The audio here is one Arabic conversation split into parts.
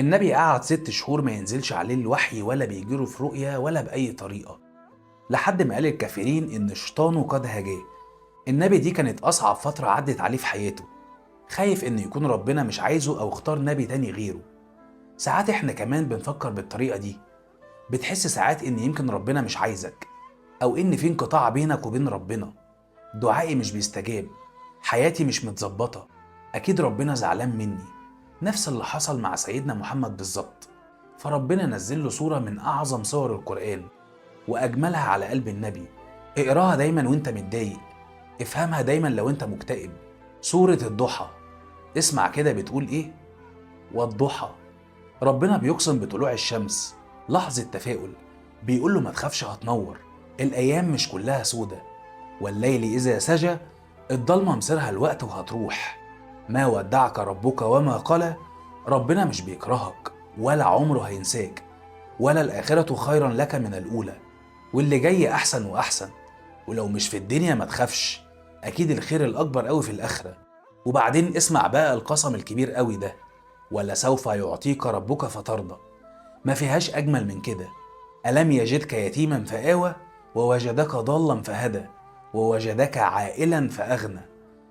النبي قعد 6 شهور ما ينزلش عليه الوحي ولا بيجيله في رؤية ولا بأي طريقة، لحد ما قال الكافرين إن شيطانه قد هجاه. النبي دي كانت أصعب فترة عدت عليه في حياته، خايف إن يكون ربنا مش عايزه أو اختار نبي تاني غيره. ساعات إحنا كمان بنفكر بالطريقة دي، بتحس ساعات إن يمكن ربنا مش عايزك، أو إن في انقطاع بينك وبين ربنا، دعائي مش بيستجاب، حياتي مش متظبطة، أكيد ربنا زعلان مني. نفس اللي حصل مع سيدنا محمد بالظبط. فربنا نزل له سورة من أعظم سور القرآن وأجملها على قلب النبي. اقراها دايما وانت متضايق، افهمها دايما لو انت مكتئب. سورة الضحى. اسمع كده بتقول ايه؟ والضحى. ربنا بيقسم بطلوع الشمس، لحظة تفاؤل، بيقول له ما تخافش هتنور، الأيام مش كلها سودة. والليل إذا سجى، الضلمة مصيرها الوقت وهتروح. ما ودعك ربك وما قلى. ربنا مش بيكرهك ولا عمره هينساك، ولا الآخرة خيرا لك من الأولى، واللي جاي أحسن وأحسن. ولو مش في الدنيا ما تخافش، أكيد الخير الأكبر أوي في الآخرة. وبعدين اسمع بقى القسم الكبير أوي ده، ولسوف يعطيك ربك فترضى. ما فيهاش أجمل من كده. ألم يجدك يتيما فآوى، ووجدك ضالا فهدى، ووجدك عائلا فأغنى.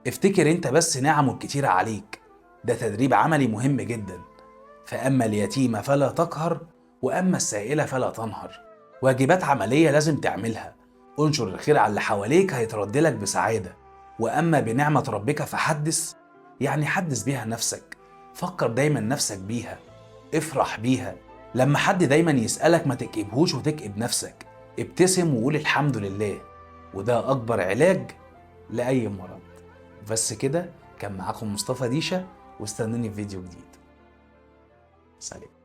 افتكر انت بس نعمه الكتيرة عليك، ده تدريب عملي مهم جدا. فأما اليتيم فلا تقهر، وأما السائل فلا تنهر. واجبات عملية لازم تعملها، انشر الخير على اللي حواليك هيتردلك بسعادة. وأما بنعمة ربك فحدث، يعني حدث بيها نفسك، فكر دايما نفسك بيها، افرح بيها. لما حد دايما يسألك ما تكئبهوش وتكئب نفسك، ابتسم وقول الحمد لله، وده أكبر علاج لأي مرض. بس كده، كان معاكم مصطفى ديشة، واستنوني في فيديو جديد. سلام.